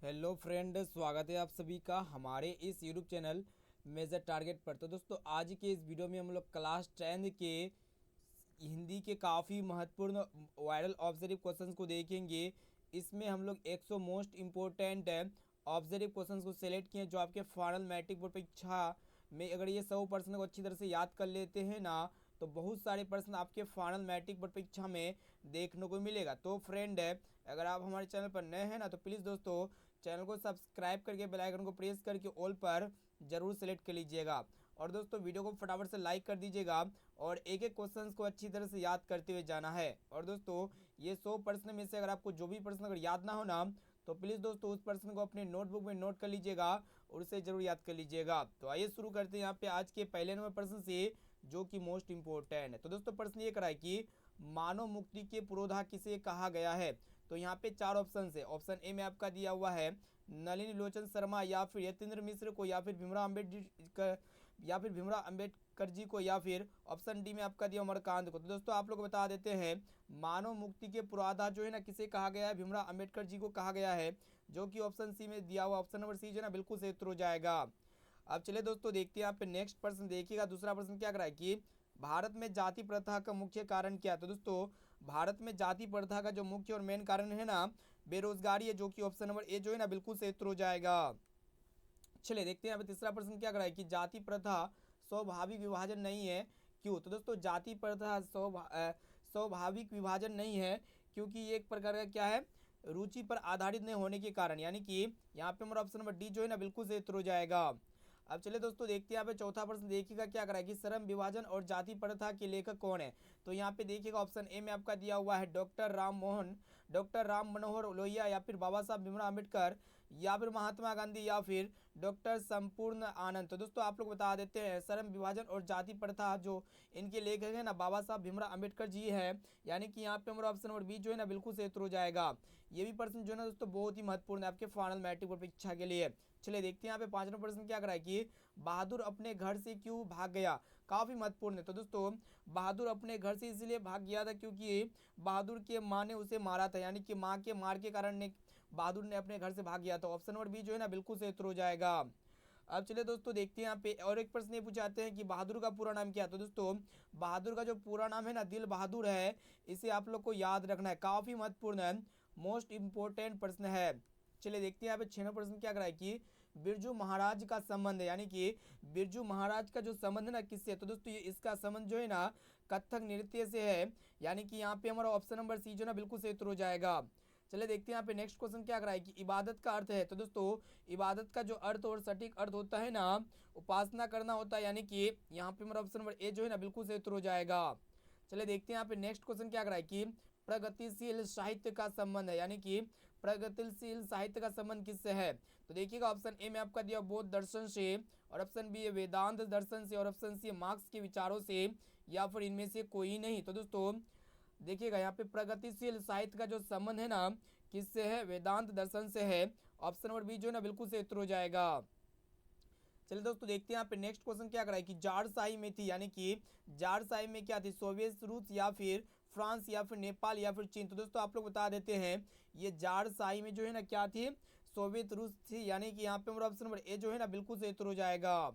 Hello friend, स्वागत है आप सभी का हमारे इस यूट्यूब चैनल मेजर टारगेट पर। तो दोस्तों, आज के इस वीडियो में हम लोग क्लास 10 के हिंदी के काफ़ी महत्वपूर्ण वायरल ऑब्जर्व क्वेश्चंस को देखेंगे। इसमें हम लोग 100 मोस्ट इम्पोर्टेंट ऑब्जर्व क्वेश्चंस को सेलेक्ट किए जो आपके फाइनल मैट्रिक बोर्ड परीक्षा में अगर ये 100% को अच्छी तरह से याद कर लेते हैं ना, तो बहुत सारे प्रश्न आपके फाइनल मैट्रिक बोर्ड परीक्षा में देखने को मिलेगा। तो फ्रेंड, अगर आप हमारे चैनल पर नए हैं ना, तो प्लीज़ दोस्तों चैनल को सब्सक्राइब करके बेल आइकन को प्रेस करके ऑल पर जरूर सेलेक्ट कर लीजिएगा। और दोस्तों वीडियो को फटाफट से लाइक कर दीजिएगा और एक एक क्वेश्चन को अच्छी तरह से याद करते हुए जाना है। और दोस्तों, ये 100 प्रश्न में से अगर आपको जो भी प्रश्न अगर याद ना हो ना, तो प्लीज़ दोस्तों उस प्रश्न को अपने नोटबुक में नोट कर लीजिएगा और उसे जरूर याद कर लीजिएगा। तो आइए शुरू करते हैं यहाँ पे आज के पहले नंबर प्रश्न से, जो कि मोस्ट इंपॉर्टेंट है। तो दोस्तों प्रश्न ये कराए कि मानव मुक्ति के पुरोधा किसे कहा गया है। तो यहाँ पे चार ऑप्शन है। ऑप्शन ए में आपका दिया हुआ है नलिनी लोचन शर्मा, या फिर यतीन्द्र मिश्र को, या फिर भीमराव अम्बेडकर जी को, या फिर ऑप्शन डी में आपका दिया उमरकांत को। तो दोस्तों आप लोग बता देते हैं, मानव मुक्ति के पुरोधा जो है ना किसे कहा गया है, भीमराव अम्बेडकर जी को कहा गया है, जो कि ऑप्शन सी में दिया हुआ ऑप्शन नंबर सी जो है ना बिल्कुल सही उत्तर हो जाएगा। अब चलिए दोस्तों देखते हैं यहाँ पे नेक्स्ट प्रश्न देखिएगा। दूसरा प्रश्न क्या कराए कि भारत में जाति प्रथा का मुख्य कारण क्या है। तो दोस्तों भारत में जाति प्रथा का जो मुख्य और मेन कारण है ना, बेरोजगारी है, जो कि ऑप्शन नंबर ए जो है ना बिल्कुल सही उत्तर हो जाएगा। चलिए देखते हैं यहाँ पे तीसरा प्रश्न क्या कराए कि जाति प्रथा स्वाभाविक विभाजन नहीं है, क्यों। तो दोस्तों जाति प्रथा स्वाभाविक विभाजन नहीं है क्योंकि ये एक प्रकार का क्या है, रुचि पर आधारित नहीं होने के कारण, यानी कि यहाँ पे हमारा ऑप्शन नंबर डी जो है ना बिल्कुल सही उत्तर हो जाएगा। अब चलिए दोस्तों देखते हैं यहाँ पे चौथा प्रश्न देखिएगा क्या करा है कि श्रम विभाजन और जाति प्रथा के लेखक कौन है। तो यहाँ पे देखिएगा ऑप्शन ए में आपका दिया हुआ है डॉक्टर राम मनोहर लोहिया, या फिर बाबा साहब भीमराव अम्बेडकर, या फिर महात्मा गांधी, या फिर डॉक्टर संपूर्ण आनंद। तो दोस्तों आप लोग बता देते हैं, श्रम विभाजन और जाति प्रथा जो इनके लेखक है ना बाबा साहब भीमराव अम्बेडकर जी है, यानी कि यहाँ पे हमारा ऑप्शन नंबर बी जो है ना बिल्कुल सही उत्तर हो जाएगा। ये भी प्रश्न जो है ना दोस्तों बहुत ही महत्वपूर्ण है आपके फाइनल मैट्रिक बोर्ड परीक्षा के लिए। चलिए देखते हैं यहाँ पे पांचवा प्रश्न क्या करा है कि बहादुर अपने घर से क्यों भाग गया। काफी महत्वपूर्ण है। तो दोस्तों बहादुर अपने घर से इसलिए भाग गया था क्योंकि बहादुर के माँ ने उसे मारा था, यानी कि माँ के मार के कारण ने बहादुर ने अपने घर से भाग गया था। ऑप्शन नंबर बी जो है ना बिल्कुल सही उत्तर हो जाएगा। अब चलिए दोस्तों देखते हैं यहाँ पे और एक प्रश्न ये पूछाते हैं कि बहादुर का पूरा नाम क्या है। तो दोस्तों बहादुर का जो पूरा नाम है ना दिल बहादुर है, इसे आप लोग को याद रखना है, काफी महत्वपूर्ण है, मोस्ट इंपोर्टेंट प्रश्न है। चलिए देखते हैं यहाँ पे छठवां प्रश्न क्या कराए कि बिरजू महाराज का संबंध है, यानी कि बिरजू महाराज का जो संबंध है ना किससे। तो दोस्तों ये इसका संबंध जो है ना कथक नृत्य से है, यानी कि यहाँ पे हमारा ऑप्शन नंबर सी जो ना बिल्कुल सही उत्तर हो जाएगा। चलिए देखते हैं यहाँ पे नेक्स्ट क्वेश्चन क्या कराए कि इबादत का अर्थ है। तो दोस्तों इबादत का जो अर्थ और सटीक अर्थ होता है ना, उपासना करना होता है, यानी कि यहाँ पे हमारा ऑप्शन नंबर ए जो है ना बिल्कुल सही उत्तर हो जाएगा। चलिए देखते हैं यहाँ पे नेक्स्ट क्वेश्चन क्या कराए कि प्रगतिशील साहित्य का संबंध है, यानी कि प्रगतिशील साहित्य का संबंध किससे है। तो देखिएगा ऑप्शन ए में आपका दिया बौद्ध दर्शन से, और ऑप्शन बी है वेदांत दर्शन से, और ऑप्शन सी मार्क्स के विचारों से, या फिर इनमें से कोई नहीं। तो दोस्तों देखिएगा यहाँ पे प्रगतिशील साहित्य का जो संबंध है ना किससे है, वेदांत दर्शन से है। ऑप्शन नंबर बी जो है ना बिल्कुल से उत्तर हो जाएगा। चलिए दोस्तों देखते हैं यहाँ पे नेक्स्ट क्वेश्चन क्या कराए कि जारशाही में थी, यानी कि जारशाही में क्या थी, सोवियत रूस, या फिर फ्रांस, या फिर नेपाल, या फिर चीन। तो दोस्तों आप लोग बता देते हैं, ये जारशाही में जो है ना क्या थी, सोवियत रूस थी, यानी कि यहाँ पे हमारा ऑप्शन नंबर ए जो है ना बिल्कुल सही उत्तर हो जाएगा।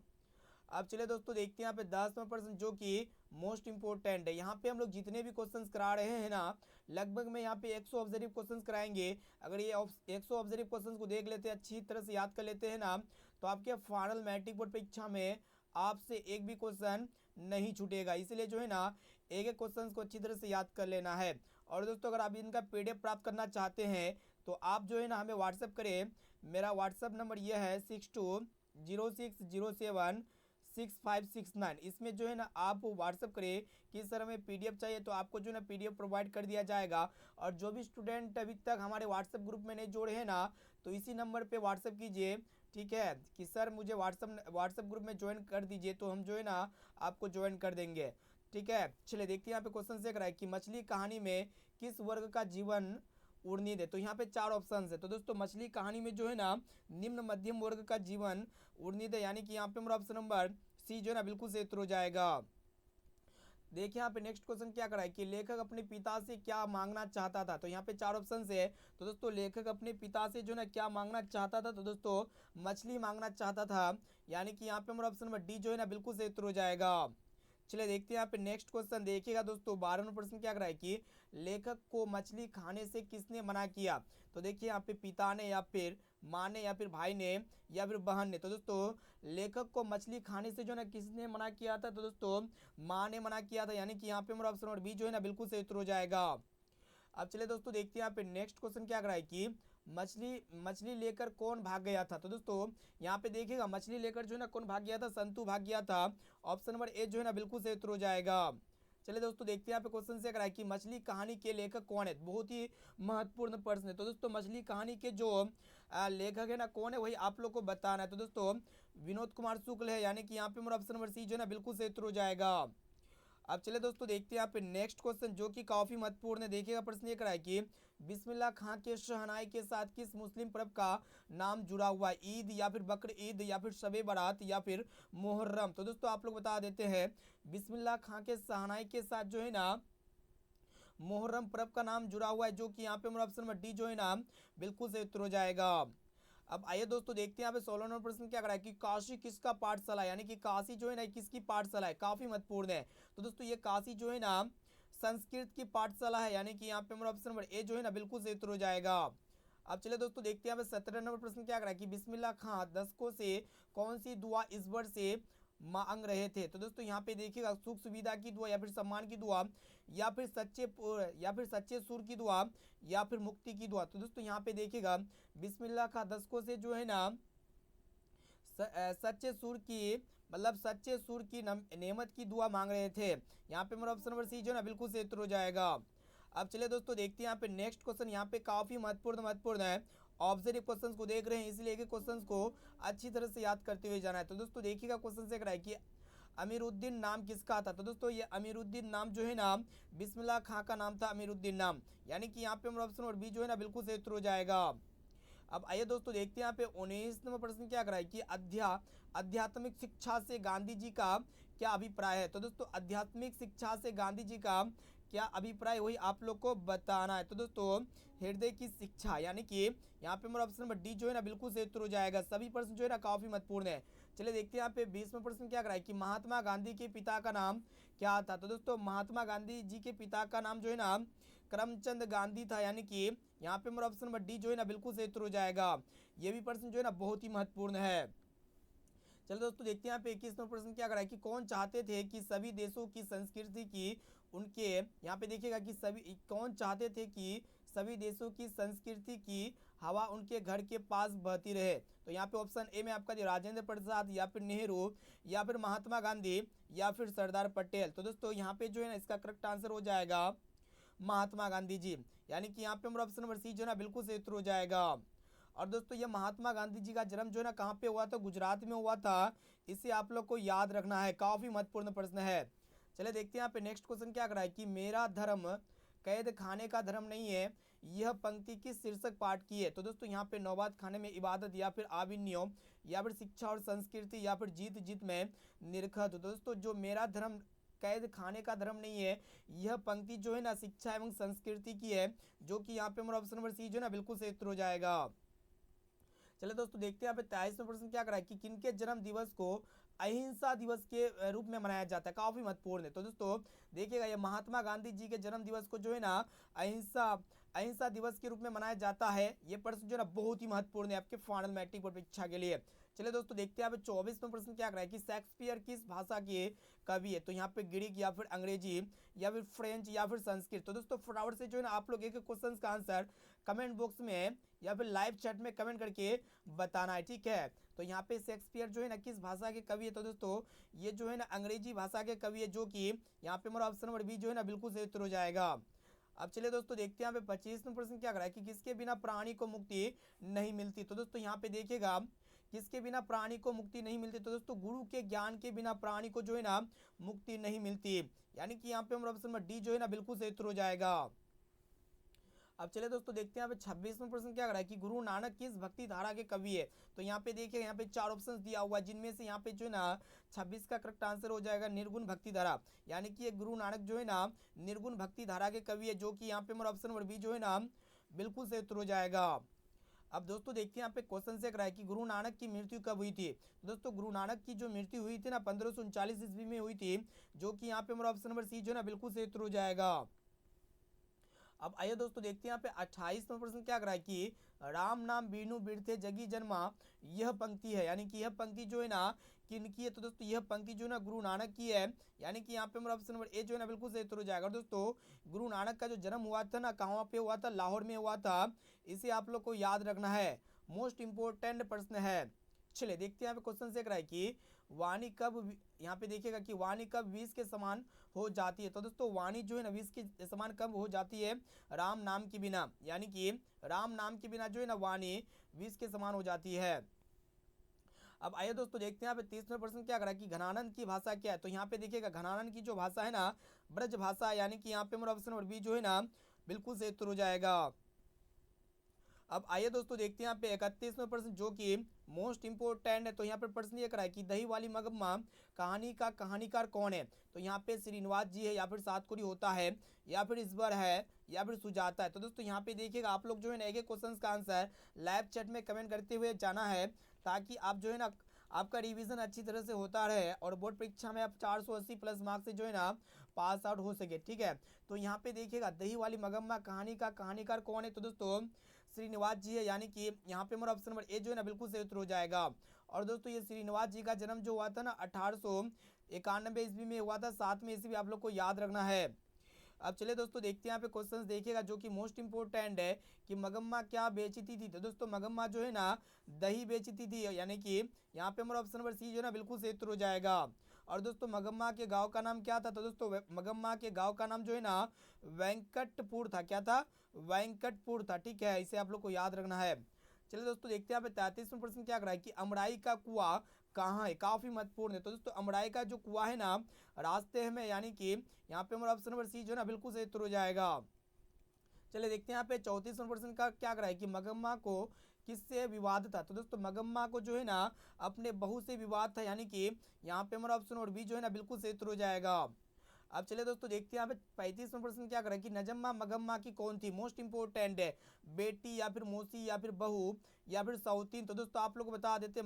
अब चलिए दोस्तों देखते हैं यहाँ पे 10वां प्रश्न जो कि मोस्ट इंपोर्टेंट है। यहाँ पे हम लोग जितने भी क्वेश्चंस करा रहे हैं ना, लगभग में यहाँ पे 100 ऑब्जर्व क्वेश्चंस कराएंगे। अगर ये 100 ऑब्जर्व क्वेश्चंस को देख लेते हैं, अच्छी तरह से याद कर लेते हैं ना, तो आपके फाइनल मैट्रिक बोर्ड परीक्षा में आपसे एक भी क्वेश्चन नहीं छूटेगा। इसलिए जो है ना एक एक क्वेश्चन को अच्छी तरह से याद कर लेना है। और दोस्तों अगर आप इनका PDF प्राप्त करना चाहते हैं तो आप जो है ना हमें व्हाट्सअप करें। मेरा व्हाट्सअप नंबर यह है 6206076569। इसमें जो है ना आप व्हाट्सअप करें कि सर हमें PDF चाहिए, तो आपको जो है ना PDF प्रोवाइड कर दिया जाएगा। और जो भी स्टूडेंट अभी तक हमारे व्हाट्सअप ग्रुप में नहीं जोड़े हैं ना, तो इसी नंबर पे व्हाट्सअप कीजिए, ठीक है, कि सर मुझे व्हाट्सअप ग्रुप में ज्वाइन कर दीजिए, तो हम जो है ना आपको ज्वाइन कर देंगे, ठीक है। चलिए देखते हैं यहाँ पे क्वेश्चन से कराए कि मछली कहानी में किस वर्ग का जीवन उड़नी दे। तो यहाँ पे चार ऑप्शन है। तो दोस्तों मछली कहानी में जो है ना निम्न मध्यम वर्ग का जीवन उड़नी दे, यानी कि यहाँ पे हमारा ऑप्शन नंबर सी जो है ना बिल्कुल सही उत्तर हो जाएगा। देखिए यहाँ पे नेक्स्ट क्वेश्चन क्या करा है कि लेखक अपने पिता से क्या मांगना चाहता था। तो यहाँ पे चार ऑप्शन है। तो दोस्तों लेखक अपने पिता से जो है ना क्या मांगना चाहता था, तो दोस्तों मछली मांगना चाहता था। यानी कि यहाँ पे हमारा ऑप्शन नंबर डी जो है ना बिल्कुल सही उत्तर हो जाएगा। चलिए देखते हैं यहाँ पे नेक्स्ट क्वेश्चन। देखिएगा दोस्तों 12वां प्रश्न क्या कर रहा है कि लेखक को मछली खाने से किसने मना किया। तो देखिए यहाँ पे पिता ने या फिर माँ ने या फिर भाई ने या फिर बहन ने। तो दोस्तों लेखक को मछली खाने से जो है ना किसने मना किया था, तो दोस्तों माँ ने मना किया था। यानी कि यहाँ पे हमारा ऑप्शन नंबर बी जो है ना बिल्कुल सही उत्तर हो जाएगा। अब चलिए दोस्तों देखते हैं यहाँ पे नेक्स्ट क्वेश्चन क्या कर रहा है कि मछली मछली लेकर कौन भाग गया था। तो दोस्तों यहाँ पे देखिएगा मछली लेकर जो है ना कौन भाग गया था, संतु भाग गया था। ऑप्शन नंबर ए जो है ना बिल्कुल सही उत्तर हो जाएगा। चलिए दोस्तों देखते हैं यहाँ पे क्वेश्चन से कराए कि मछली कहानी के लेखक कौन है। बहुत ही महत्वपूर्ण प्रश्न है। तो दोस्तों मछली कहानी के जो लेखक है ना कौन है, वही आप लोग को बताना है। तो दोस्तों विनोद कुमार शुक्ल है। यानी कि यहाँ पे मेरा ऑप्शन नंबर सी जो है ना बिल्कुल सही उत्तर हो जाएगा। अब चले दोस्तों देखते हैं यहाँ पे नेक्स्ट क्वेश्चन जो कि काफी महत्वपूर्ण है। देखिएगा प्रश्न ये करा है कि बिस्मिल्लाह खां के शहनाई के साथ किस मुस्लिम पर्व का नाम जुड़ा हुआ है। ईद या फिर बकर ईद या फिर शबे बारात या फिर मुहर्रम। तो दोस्तों आप लोग बता देते हैं बिस्मिल्लाह खां के शहनाई के साथ जो है ना मुहर्रम पर्व का नाम जुड़ा हुआ है, जो कि यहाँ पे हमारा ऑप्शन नंबर डी जो है ना बिल्कुल सही उत्तर हो जाएगा। अब आइए दोस्तों देखते हैं यहाँ पे 16 नंबर प्रश्न क्या करा है कि काशी किसका पाठशाला है। यानी कि काशी जो है ना किसकी पाठशाला है, काफी महत्वपूर्ण है। तो दोस्तों ये काशी जो है ना संस्कृत की पाठशाला है। यानी कि यहाँ पे हमारा ऑप्शन नंबर ए जो है ना बिल्कुल सही उत्तर हो जाएगा। अब चले दोस्तों देखते हैं यहाँ पे 17 नंबर प्रश्न क्या करा है कि बिस्मिल्लाह खां दशकों से कौन सी दुआ इस वर्ष से मांग रहे थे। तो दोस्तों यहाँ पे देखिएगा सुख सुविधा की दुआ या फिर सम्मान की दुआ या फिर सच्चे सुर की दुआ या फिर मुक्ति की दुआ। तो दोस्तों यहाँ पे देखिएगा बिस्मिल्लाह खां दशकों से जो है ना सच्चे सुर की मतलब सच्चे सुर की नेमत की दुआ मांग रहे थे। यहाँ पे मेरा ऑप्शन नंबर सी जो है ना बिल्कुल सही उत्तर हो जाएगा। अब चलिए दोस्तों देखते हैं यहाँ पे नेक्स्ट क्वेश्चन। यहाँ पे काफी महत्वपूर्ण है। ऑब्जर्व क्वेश्चंस को देख रहे हैं इसलिए कि क्वेश्चंस को अच्छी तरह से याद करते हुए जाना है। तो दोस्तों देखिएगा क्वेश्चन से है कि अमीरुद्दीन नाम किसका था। तो दोस्तों ये अमीरुद्दीन नाम जो है ना बिस्मिल्लाह खां का नाम था, अमीरुद्दीन नाम। यानी कि यहाँ पे हमारा ऑप्शन नंबर बी जो है ना बिल्कुल सही उत्तर हो जाएगा। अब आइए दोस्तों देखते हैं यहाँ पे 19 नंबर प्रश्न क्या कराए कि आध्यात्मिक शिक्षा से गांधी जी का क्या अभिप्राय है। तो दोस्तों आध्यात्मिक शिक्षा से गांधी जी का क्या अभिप्राय, वही आप लोग को बताना है। तो दोस्तों हृदय की शिक्षा, यानी कि यहाँ पे मेरा ऑप्शन नंबर डी जो है ना बिल्कुल सही उत्तर हो जाएगा। सभी प्रश्न जो है ना काफी महत्वपूर्ण है। चलिए देखते हैं यहाँ पे 20वां प्रश्न क्या कराए कि महात्मा गांधी के पिता का नाम क्या था। तो दोस्तों महात्मा गांधी जी के पिता का नाम जो है ना करमचंद गांधी था। यानी कि यहाँ पे मेरा ऑप्शन नंबर डी जो है ना बिल्कुल सही उत्तर हो जाएगा। ये भी प्रश्न जो है ना बहुत ही महत्वपूर्ण है। चलो दोस्तों देखते हैं यहाँ पे 21वां प्रश्न क्या करा है कि कौन चाहते थे कि सभी देशों की संस्कृति की उनके, यहाँ पे देखिएगा कि सभी कौन चाहते थे कि सभी देशों की संस्कृति की हवा उनके घर के पास बहती रहे। तो यहाँ पे ऑप्शन ए में आपका दिया राजेंद्र प्रसाद या फिर नेहरू या फिर महात्मा गांधी या फिर सरदार पटेल। तो दोस्तों यहाँ पे जो है ना इसका करेक्ट आंसर हो जाएगा महात्मा गांधी जी। यानी कि यहाँ पे हमारा ऑप्शन नंबर सी जो है ना बिल्कुल सही उत्तर हो जाएगा। और दोस्तों ये महात्मा गांधी जी का जन्म जो है ना कहाँ पे हुआ था, गुजरात में हुआ था। इसे आप लोग को याद रखना है, काफी महत्वपूर्ण प्रश्न है। चले देखते हैं यहाँ पे नेक्स्ट क्वेश्चन क्या करा है कि मेरा धर्म कैद खाने का धर्म नहीं है, यह पंक्ति किस शीर्षक पाठ की है। तो दोस्तों यहाँ पे नौबात खाने में इबादत या फिर आविन्यो या फिर शिक्षा और संस्कृति या फिर जीत जीत में निरखत। तो दोस्तों जो मेरा धर्म कैद खाने का धर्म नहीं है, यह पंक्ति जो है ना शिक्षा एवं संस्कृति की है, जो कि यहाँ पे हमारा ऑप्शन नंबर सी जो है ना बिल्कुल सही उत्तर हो जाएगा। चलिए दोस्तों देखते हैं यहाँ पे 23वां प्रश्न क्या करा है कि किनके जन्म दिवस को अहिंसा दिवस के रूप में मनाया जाता है। काफी महत्वपूर्ण है। तो दोस्तों देखिएगा ये महात्मा गांधी जी के जन्म दिवस को जो है ना अहिंसा दिवस के रूप में मनाया जाता है। ये प्रश्न जो है ना बहुत ही महत्वपूर्ण है आपके फाइनल मैट्रिक बोर्ड परीक्षा के लिए। चलिए दोस्तों देखते हैं यहाँ पे 24वां प्रश्न क्या करा है कि शेक्सपियर किस भाषा के कवि है। तो यहाँ पे ग्रीक या फिर अंग्रेजी या फिर फ्रेंच या फिर संस्कृत। तो दोस्तों फटाफट से जो है ना आप लोग एक क्वेश्चन का आंसर कमेंट बॉक्स में या फिर लाइव चैट में कमेंट करके बताना है, ठीक है। तो यहाँ पे शेक्सपियर जो है ना किस भाषा के कवि है। तो दोस्तों ये जो है ना अंग्रेजी भाषा के कवि है, जो कि यहाँ पे हमारा ऑप्शन नंबर बी जो है ना बिल्कुल सही उत्तर हो जाएगा। अब चलिए दोस्तों देखते हैं यहाँ पे 25वां प्रश्न क्या करा है कि किसके बिना प्राणी को मुक्ति नहीं मिलती। तो दोस्तों यहाँ पे देखिएगा किसके बिना प्राणी को मुक्ति नहीं मिलती। तो दोस्तों गुरु के ज्ञान के बिना प्राणी को जो है ना मुक्ति नहीं मिलती। यानी कि यहाँ पे हमारा ऑप्शन नंबर डी जो है ना बिल्कुल सही उत्तर हो जाएगा। अब चले दोस्तों देखते हैं यहाँ पे 26वां प्रश्न क्या कर रहा है कि गुरु नानक किस भक्ति धारा के कवि है। तो यहाँ पे देखिए यहाँ पे 4 ऑप्शंस दिया हुआ है, जिनमें से यहाँ पे जो है ना 26 का करेक्ट आंसर हो जाएगा निर्गुण भक्ति धारा, यानी कि ये गुरु नानक जो है ना निर्गुण भक्ति धारा के कवि है, जो कि यहाँ पे हमारा ऑप्शन नंबर बी जो है ना बिल्कुल सही उत्तर हो जाएगा। अब दोस्तों देखते हैं यहाँ पे क्वेश्चन से है कि गुरु नानक की मृत्यु कब हुई थी। तो दोस्तों गुरु नानक की जो मृत्यु हुई थी ना 1539 ईस्वी में हुई थी, जो कि यहाँ पे हमारा ऑप्शन नंबर सी जो है ना बिल्कुल सही उत्तर हो जाएगा। अब आइए दोस्तों देखते हैं यहाँ पे 28वां प्रश्न क्या कर रहा है कि राम नाम बीनू बिरथे जगी जन्मा, यह पंक्ति है, यानी कि यह पंक्ति जो है ना किनकी है। तो दोस्तों यह पंक्ति जो है ना गुरु नानक की है, यानी कि यहाँ पे हमारा ऑप्शन नंबर ए जो है ना बिल्कुल सही उत्तर हो जाएगा। और दोस्तों गुरु नानक का जो जन्म हुआ था ना कहाँ पे हुआ था, लाहौर में हुआ था, इसे आप लोग को याद रखना है, मोस्ट इंपोर्टेंट प्रश्न है। चलिए देखते हैं यहाँ पे क्वेश्चन से है कि वाणी कब, यहाँ पे देखिएगा कि वाणी कब 20 के समान हो जाती है। तो दोस्तों वाणी जो है ना 20 के समान कब हो जाती है, राम नाम के बिना, यानी कि राम नाम के बिना जो है ना वाणी 20 के समान हो जाती है। अब आइए दोस्तों देखते हैं यहाँ पे 30वां प्रश्न क्या कर रहा है कि घनानंद की भाषा क्या है। तो यहाँ पे देखिएगा घनानंद की जो भाषा है ना ब्रज भाषा, यानी कि यहाँ पे हमारा ऑप्शन नंबर बी जो है ना बिल्कुल सही उत्तर हो जाएगा। अब आइए दोस्तों देखते हैं यहाँ पे 31वां प्रश्न जो कि मोस्ट इंपोर्टेंट है। तो यहाँ पर प्रश्न ये करा है कि दही वाली मगम्मा कहानी का कहानीकार कौन है। तो यहाँ पे श्रीनिवास जी है, या फिर सातकुरी होता है, या फिर ईश्वर है, या फिर सुजाता है। तो दोस्तों यहाँ पे देखिएगा आप लोग जो है ना एक एक क्वेश्चन का आंसर लाइव चैट में कमेंट करते हुए जाना है, ताकि आप जो है ना आपका रिवीजन अच्छी तरह से होता रहे और बोर्ड परीक्षा में आप 480 प्लस मार्क्स से जो है ना पास आउट हो सके, ठीक है। तो यहाँ पे देखिएगा दही वाली मगम्मा कहानी का कहानीकार कौन है। तो दोस्तों श्रीनिवास जी है, यानी कि यहाँ पे हमारा ऑप्शन नंबर ए जो है ना बिल्कुल सही उत्तर हो जाएगा। और दोस्तों ये श्रीनिवास जी का जन्म जो हुआ था ना 1891 ईस्वी में हुआ था, 7वीं ईस्वी आप लोग को याद रखना है। अब चलिए दोस्तों देखते हैं यहाँ पे क्वेश्चंस देखिएगा जो कि मोस्ट इंपोर्टेंट है कि मगम्मा क्या बेचती थी। तो दोस्तों मगम्मा जो है ना दही बेचती थी, यानी कि यहाँ पे हमारा ऑप्शन नंबर सी जो है ना बिल्कुल सही उत्तर हो जाएगा। और दोस्तों मगम्मा के गांव का नाम क्या था। तो दोस्तों मगम्मा के गांव का नाम जो है ना वेंकटपुर था, क्या था, वेंकटपुर था, ठीक है, इसे आप लोग को याद रखना है। चलिए दोस्तों देखते हैं यहाँ पे 33वां प्रश्न क्या कर रहा है कि अमराई का कुआं कहाँ है, काफी महत्वपूर्ण है। तो दोस्तों अमराई का जो कुआं है ना रास्ते में, यानी कि यहाँ पे हमारा ऑप्शन नंबर सी जो है ना बिल्कुल सही उत्तर हो जाएगा। चलिए देखते हैं यहाँ पे 34वां प्रश्न का क्या कर रहा है कि मगम्मा को किससे विवाद था। तो दोस्तों मगम्मा को जो है ना अपने बहू से विवाद था, यानी कि यहाँ पे हमारा ऑप्शन नंबर बी जो है ना बिल्कुल सही उत्तर हो जाएगा। अब चलिए दोस्तों देखते हैं यहाँ पे 35वां प्रश्न क्या कर रहा है कि नजम्मा मगम्मा की कौन थी, मोस्ट इंपोर्टेंट है, बेटी या फिर मौसी या फिर बहू या फिर सौतीन। तो दोस्तों आप लोग को बता देते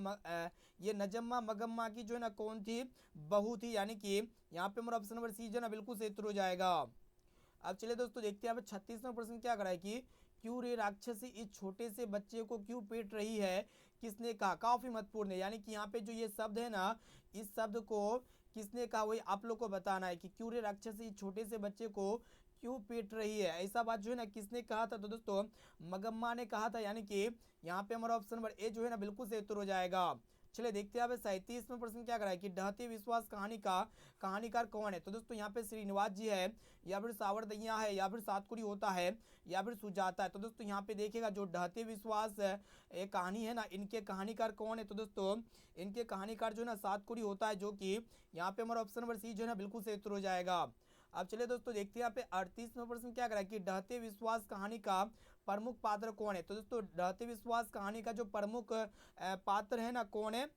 ये नजम्मा मगम्मा की जो है ना कौन थी, बहू थी, यानी कि यहाँ पे हमारा ऑप्शन नंबर सी जो है ना बिल्कुल सही उत्तर हो जाएगा। अब चलिए दोस्तों देखते हैं यहाँ पे 36वां प्रश्न क्या कर रहा है कि क्यों रे राक्षसी इस छोटे से बच्चे को क्यों पीट रही है, किसने कहा, काफी महत्वपूर्ण है, यानी कि यहाँ पे जो ये शब्द है ना इस शब्द को किसने कहा वही आप लोग को बताना है कि क्यों रे राक्षसी इस छोटे से बच्चे को क्यों पीट रही है, ऐसा बात जो है ना किसने कहा था। तो दोस्तों मगम्मा ने कहा था, यानी कि यहाँ पे हमारा ऑप्शन नंबर ए जो है ना बिल्कुल सही उत्तर हो जाएगा। चलिए देखते हैं यहाँ पे 37वां प्रश्न क्या करा है कि ढहते विश्वास कहानी का कहानीकार कौन है। तो दोस्तों यहाँ पे श्रीनिवास जी है, या फिर सावरदैया है, या फिर सातकुरी होता है, या फिर सुजाता है। तो दोस्तों यहाँ पे देखिएगा जो ढहते विश्वास एक कहानी है ना इनके कहानीकार कौन है। तो दोस्तों इनके कहानीकार जो है ना सातकुरी होता है, जो कि यहाँ पे हमारा ऑप्शन नंबर सी जो है ना बिल्कुल सही उत्तर हो जाएगा। अब चलिए दोस्तों देखते हैं यहाँ पे 38वां प्रश्न क्या करा है कि ढहते विश्वास कहानी का प्रमुख पात्र कौन है। तो दोस्तों ढहते विश्वास कहानी का जो प्रमुख पात्र है ना कौन है,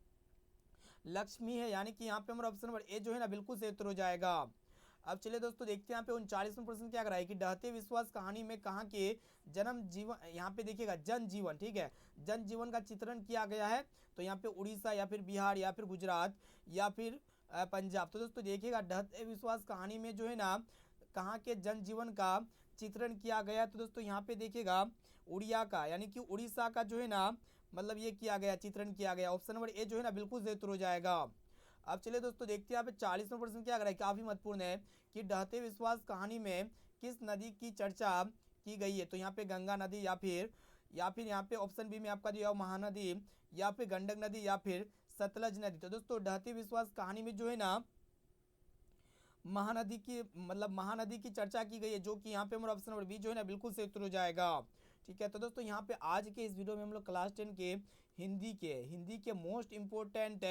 लक्ष्मी है, यानी कि यहाँ पे हमारा ऑप्शन नंबर ए जो है ना बिल्कुल सही उत्तर हो जाएगा। अब चलिए दोस्तों देखते हैं यहाँ पे 39वां प्रश्न क्या कराए कि ढहते विश्वास कहानी में कहाँ के जन्म जीवन, यहाँ पे देखिएगा जन जीवन, ठीक है, जन जीवन का चित्रण किया गया है। तो यहाँ पे उड़ीसा या फिर बिहार या फिर गुजरात या फिर पंजाब। तो दोस्तों देखिएगा ढहते विश्वास कहानी में जो है ना कहाँ के जन जीवन का चित्रण किया गया। तो दोस्तों यहाँ पे देखिएगा उड़िया का, यानी कि उड़ीसा का जो है ना मतलब ये किया गया, चित्रण किया गया। ऑप्शन नंबर ए जो है ना बिल्कुल सही उत्तर हो जाएगा। अब चलिए दोस्तों देखते हैं यहाँ पे 40वां प्रश्न क्या कर रहा है, काफी महत्वपूर्ण है कि ढहते विश्वास कहानी में किस नदी की चर्चा की गई है। तो यहाँ पे गंगा नदी या फिर यहाँ पे ऑप्शन बी में आपका दिया महानदी या फिर गंडक नदी या फिर सतलज नदी। तो दोस्तों ढहते विश्वास कहानी में जो है ना महानदी की महानदी की चर्चा की गई है, जो कि यहाँ पे हमारा ऑप्शन नंबर बी जो है ना बिल्कुल सही उत्तर हो जाएगा। ठीक है, तो दोस्तों यहाँ पे आज के इस वीडियो में हम लोग क्लास 10 के हिंदी के मोस्ट इंपोर्टेंट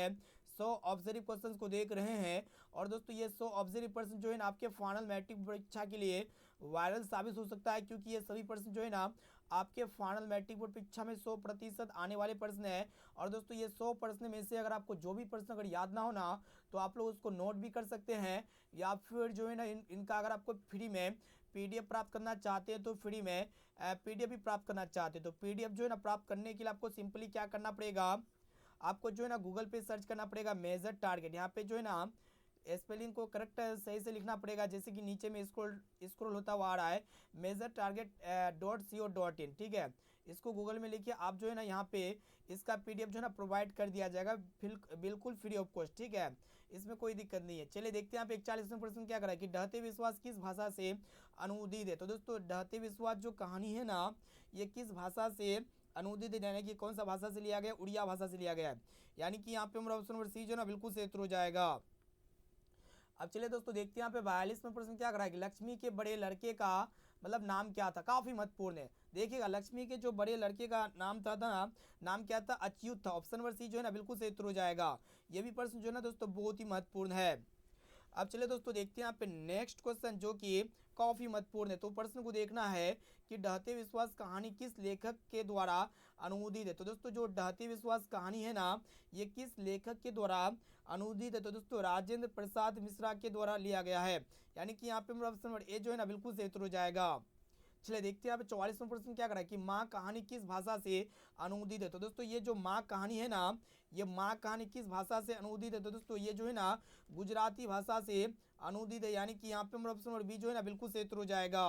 100 ऑब्जर्व क्वेश्चंस को देख रहे हैं। और दोस्तों ये 100 ऑब्जर्व प्रश्न जो है ना आपके फाइनल मैट्रिक परीक्षा के लिए वायरल साबित हो सकता है, क्योंकि ये सभी प्रश्न जो है ना आपके फाइनल मैट्रिक बोर्ड परीक्षा में 100% आने वाले प्रश्न है। और दोस्तों ये 100 प्रश्न में से अगर आपको जो भी प्रश्न अगर याद ना हो ना, तो आप लोग उसको नोट भी कर सकते हैं, या फिर जो है ना इनका अगर आपको फ्री में पीडीएफ प्राप्त करना चाहते हैं तो फ्री में पीडीएफ भी प्राप्त करना चाहते हैं तो पीडीएफ जो है ना प्राप्त करने के लिए आपको सिंपली क्या करना पड़ेगा, आपको जो है ना गूगल पे सर्च करना पड़ेगा मेजर टारगेट। यहाँ पे जो है ना स्पेलिंग को करेक्ट सही से लिखना पड़ेगा, जैसे कि नीचे में स्क्रॉल होता हुआ आ रहा है मेजर टारगेट .co.in, ठीक है। इसको गूगल में लिखिए आप, जो है ना यहाँ पे इसका पीडीएफ जो है ना प्रोवाइड कर दिया जाएगा बिल्कुल फ्री ऑफ कॉस्ट, ठीक है। इसमें कोई दिक्कत नहीं है। चलिए देखते हैं यहाँ पे 41वां प्रश्न क्या करा है कि ढहते विश्वास किस भाषा से अनुदित है। तो दोस्तों ढहते विश्वास जो कहानी है ना ये किस भाषा से अनुदित है, यानी कि कौन सा भाषा से लिया गया, उड़िया भाषा से लिया गया है। यानी कि यहाँ पे हमारा ऑप्शन नंबर सी जो है ना बिल्कुल सही उत्तर हो जाएगा। अब चलिए दोस्तों देखते हैं यहाँ पे 42वां प्रश्न क्या करा है कि लक्ष्मी के बड़े लड़के का मतलब नाम क्या था। काफी महत्वपूर्ण है, देखिएगा लक्ष्मी के जो बड़े लड़के का नाम था ना, नाम क्या था, अच्युत था। ऑप्शन नंबर सी जो है ना बिल्कुल सही उत्तर हो जाएगा। ये भी प्रश्न जो है ना दोस्तों बहुत ही महत्वपूर्ण है। अब चलिए दोस्तों देखते हैं यहाँ पे नेक्स्ट क्वेश्चन जो कि काफी महत्वपूर्ण है। तो प्रश्न को देखना है कि ढहते विश्वास कहानी किस लेखक के द्वारा अनुदित है। तो दोस्तों जो ढहते विश्वास कहानी है ना ये किस लेखक के द्वारा अनुदित है। तो दोस्तों राजेंद्र प्रसाद मिश्रा के द्वारा लिया गया है। यानी कि यहाँ पे मेरा ऑप्शन नंबर ए जो है ना बिल्कुल सही उत्तर हो जाएगा। चलिए देखते हैं यहाँ पे 44वां प्रश्न क्या करा है कि माँ कहानी किस भाषा से अनुदित है। तो दोस्तों ये जो माँ कहानी है ना ये माँ कहानी किस भाषा से अनुदित है। तो दोस्तों ये जो है ना गुजराती भाषा से अनुदित है। यानी कि यहाँ पे हमारा ऑप्शन नंबर बी जो है ना बिल्कुल सही उत्तर हो जाएगा।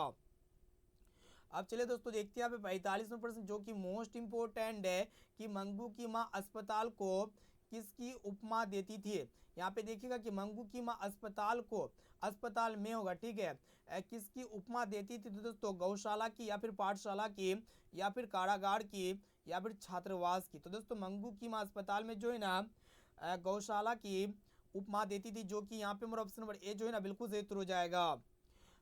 अब चलिए दोस्तों देखते हैं यहाँ पे 45वां प्रश्न जो कि मोस्ट इंपोर्टेंट है कि मंगू की माँ अस्पताल को किसकी उपमा देती थी। यहाँ पे देखिएगा कि मंगू की माँ अस्पताल को, अस्पताल में होगा, ठीक है, किसकी उपमा देती थी। तो दोस्तों गौशाला की, या फिर पाठशाला की, या फिर कारागार की, या फिर छात्रावास की। तो दोस्तों मंगू की माँ अस्पताल में जो है ना गौशाला की उपमा देती थी, जो कि यहाँ पे मेरा ऑप्शन नंबर ए जो है ना बिल्कुल सही उत्तर हो जाएगा।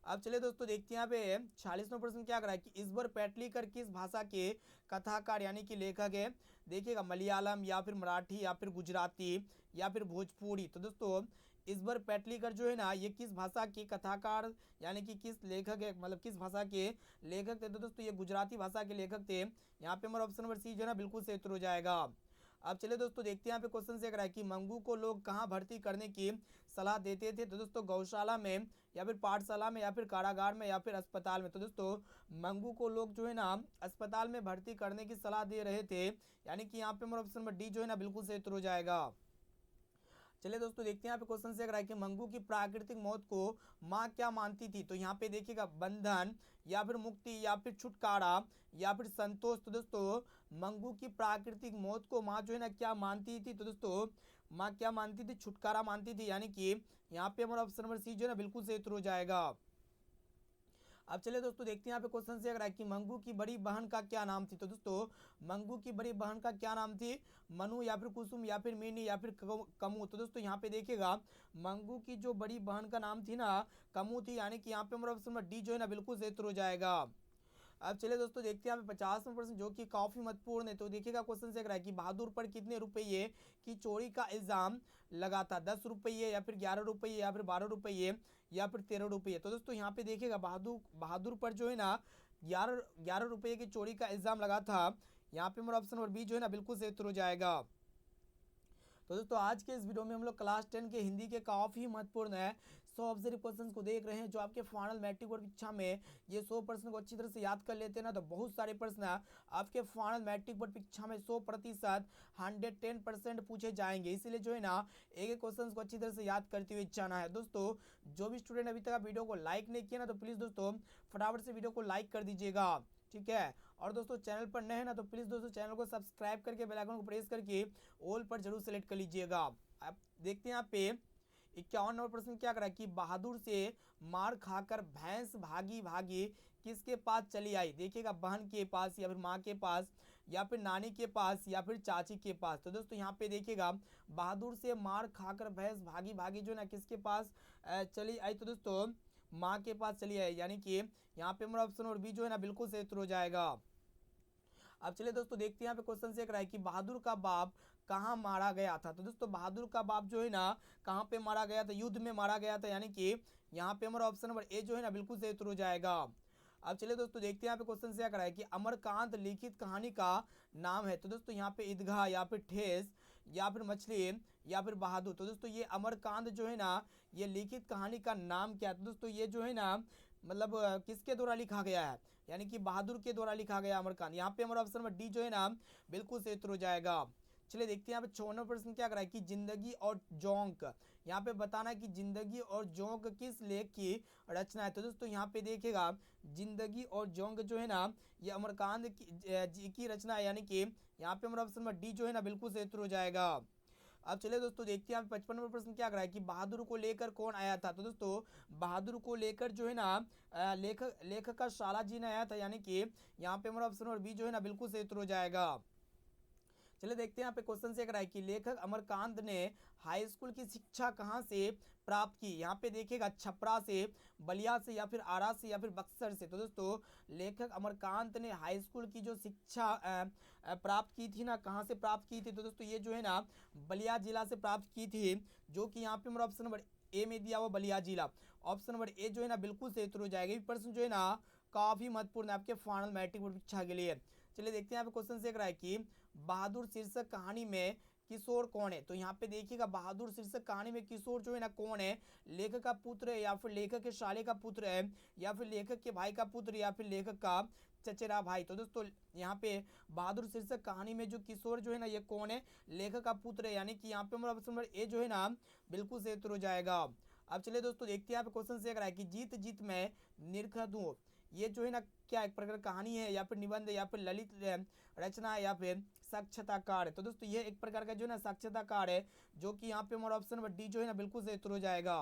अब चलिए दोस्तों देखते हैं यहाँ पे 46वां प्रश्न क्या करा है कि ईश्वर पेटलीकर किस भाषा के कथाकार यानी कि लेखक है। देखिएगा मलयालम, या फिर मराठी, या फिर गुजराती, या फिर भोजपुरी। तो दोस्तों ईश्वर पेटलीकर जो है ना ये किस भाषा के कथाकार यानी कि किस लेखक है, मतलब किस भाषा के लेखक थे। तो दोस्तों ये गुजराती भाषा के लेखक थे। यहाँ पे हमारा ऑप्शन नंबर सी जो है ना बिल्कुल सही उत्तर हो जाएगा। अब चलिए दोस्तों देखते हैं यहाँ पे क्वेश्चन से करा है कि मंगू को लोग कहाँ भर्ती करने की सलाह देते थे। तो दोस्तों गौशाला में, या फिर पाठशाला में, या फिर कारागार में, या फिर अस्पताल में। तो दोस्तों मंगू को लोग जो है ना अस्पताल में भर्ती करने की सलाह दे रहे थे। यानी कि यहाँ पे हमारा ऑप्शन नंबर डी जो है ना बिल्कुल सही उत्तर हो जाएगा। चलिए दोस्तों देखते हैं यहाँ पे क्वेश्चन से कि मंगू की प्राकृतिक मौत को माँ क्या मानती थी। तो यहाँ पे देखिएगा बंधन, या फिर मुक्ति, या फिर छुटकारा, या फिर संतोष। तो दोस्तों मंगू की प्राकृतिक मौत को माँ जो है ना क्या मानती थी। तो दोस्तों माँ क्या मानती थी, छुटकारा मानती थी। यानी कि यहाँ पे हमारा ऑप्शन नंबर सी जो है ना बिल्कुल सही उत्तर हो जाएगा। अब चलिए दोस्तों देखते हैं यहाँ पे क्वेश्चन से अगर है कि मंगू की बड़ी बहन का क्या नाम थी। तो दोस्तों मंगू की बड़ी बहन का क्या नाम थी, मनु, या फिर कुसुम, या फिर मीनी, या फिर कमू। तो दोस्तों यहाँ पे देखिएगा मंगू की जो बड़ी बहन का नाम थी ना कमू थी। यानी कि यहाँ पे हमारा ऑप्शन नंबर डी जो है ना बिल्कुल सही उत्तर हो जाएगा। अब चलिए दोस्तों देखते हैं यहाँ पे 50वां प्रश्न जो कि काफी महत्वपूर्ण है। तो देखिएगा क्वेश्चन से है कि बहादुर पर कितने रुपये की चोरी का इल्जाम लगा था। 10 रुपये, या फिर 11 रुपये, या फिर 12 रुपये, या फिर 13 रुपये। तो दोस्तों यहाँ पे देखिएगा बहादुर पर जो है ना 11 रुपये की चोरी का इल्जाम लगा था। यहाँ पे हमारा ऑप्शन नंबर बी जो है ना बिल्कुल सही उत्तर हो जाएगा। तो दोस्तों आज के इस वीडियो में हम लोग क्लास 10 के हिंदी के काफ़ी महत्वपूर्ण है 100 ऑब्जर्व क्वेश्चंस को देख रहे हैं, जो आपके फाइनल मैट्रिक बोर्ड परीक्षा में ये 100 प्रश्न को अच्छी तरह से याद कर लेते हैं ना तो बहुत सारे प्रश्न आपके फाइनल मैट्रिक बोर्ड परीक्षा में 100% 110% पूछे जाएंगे। इसीलिए जो है ना एक क्वेश्चन को अच्छी तरह से याद करते हुए जाना है। दोस्तों जो भी स्टूडेंट अभी तक वीडियो को लाइक नहीं किया ना तो प्लीज़ दोस्तों फटाफट से वीडियो को लाइक कर दीजिएगा, ठीक है। और दोस्तों चैनल पर नए हैं ना तो प्लीज़ दोस्तों चैनल को सब्सक्राइब करके बेल आइकन को प्रेस करके ऑल पर जरूर सेलेक्ट कर लीजिएगा। आप देखते हैं यहाँ पे 51 नंबर प्रश्न क्या करा कि बहादुर से मार खाकर भैंस भागी भागी किसके पास चली आई। देखिएगा बहन के पास, या फिर माँ के पास, या फिर नानी के पास, या फिर चाची के पास। तो दोस्तों यहाँ पे देखिएगा बहादुर से मार खाकर भैंस भागी भागी जो ना किसके पास चली आई। तो दोस्तों माँ के पास चली आई। यानी कि यहाँ पे हमारा ऑप्शन और बी जो है ना बिल्कुल सही उत्तर हो जाएगा। अब चलिए दोस्तों देखते हैं यहाँ पे क्वेश्चन से एक रहा है कि बहादुर का बाप कहाँ मारा गया था। तो दोस्तों बहादुर का बाप जो है ना कहाँ पे मारा गया था, युद्ध में मारा गया था, यानी कि यहाँ पे हमारा ऑप्शन नंबर ए जो है ना बिल्कुल सही उत्तर हो जाएगा। अब चलिए दोस्तों देखते हैं यहाँ पे क्वेश्चन से क्या करा है कि अमरकांत लिखित कहानी का नाम है। तो दोस्तों यहाँ पे ईदगाह या फिर ठेस या फिर मछली या फिर बहादुर। तो दोस्तों ये अमरकांत जो है ना ये लिखित कहानी का नाम क्या है। तो दोस्तों ये जो है ना मतलब किसके द्वारा लिखा गया है, यानी कि बहादुर के द्वारा लिखा गया अमरकांत। यहाँ पे हमारा ऑप्शन नंबर डी जो है ना बिल्कुल सही उत्तर हो जाएगा। चलिए देखते हैं यहाँ पे 54 प्रश्न क्या करा है कि जिंदगी और जोंक, यहाँ पे बताना है कि जिंदगी और जोंक किस लेख की रचना है। तो दोस्तों यहाँ पे देखिएगा जिंदगी और जोंक जो है ना ये अमरकांत जी की रचना है, यानी कि यहाँ पे हमारा ऑप्शन नंबर डी जो है ना बिल्कुल सही उत्तर हो जाएगा। अब चलिए दोस्तों देखते हैं यहाँ पे 55 नंबर प्रश्न क्या करा है कि बहादुर को लेकर कौन आया था। तो दोस्तों बहादुर को लेकर जो है ना लेखक का शाला जी ने आया था, यानी कि यहाँ पे हमारा ऑप्शन नंबर बी जो है ना बिल्कुल सही उत्तर हो जाएगा। चलिए देखते हैं यहाँ पे क्वेश्चन से है कि लेखक अमरकांत ने हाई स्कूल की शिक्षा कहाँ से प्राप्त की। यहाँ पे देखिएगा छपरा से, बलिया से या फिर आरा से या फिर बक्सर से। तो दोस्तों लेखक अमरकांत ने हाई स्कूल की जो शिक्षा प्राप्त की थी ना कहाँ से प्राप्त की थी। तो दोस्तों ये जो है ना बलिया जिला से प्राप्त की थी, जो कि यहाँ पे हमारा ऑप्शन नंबर ए में दिया हुआ बलिया जिला। ऑप्शन नंबर ए जो है ना बिल्कुल सही उत्तर हो जाएगा। ये प्रश्न जो है ना काफी महत्वपूर्ण है आपके फाइनल मैट्रिक बोर्ड परीक्षा के लिए। चलिए देखते हैं यहाँ पे क्वेश्चन से है कि बहादुर शीर्षक कहानी में किशोर कौन है। तो यहाँ पे देखिएगा बहादुर शीर्षक कहानी में किशोर जो है ना कौन है, लेखक का पुत्र है या फिर लेखक के साले का पुत्र है या फिर लेखक के भाई का पुत्र या फिर लेखक का चचेरा भाई। तो दोस्तों यहाँ पे बहादुर शीर्षक कहानी में जो किशोर जो है ना ये कौन है, लेखक का पुत्र है, यानी कि यहाँ पे हमारा ऑप्शन नंबर ए जो है ना बिल्कुल सही उत्तर हो जाएगा। अब चलिए दोस्तों देखते हैं यहाँ पे क्वेश्चन से है कि जीत जीत मैं निरखत हूँ, ये जो है ना क्या एक प्रकार कहानी है या फिर निबंध या फिर ललित रचना है या फिर साक्षात्कार है। तो दोस्तों ये एक प्रकार का जो है ना साक्षात्कार है, जो कि यहाँ पे हमारा ऑप्शन नंबर डी जो है ना बिल्कुल सही उत्तर हो जाएगा।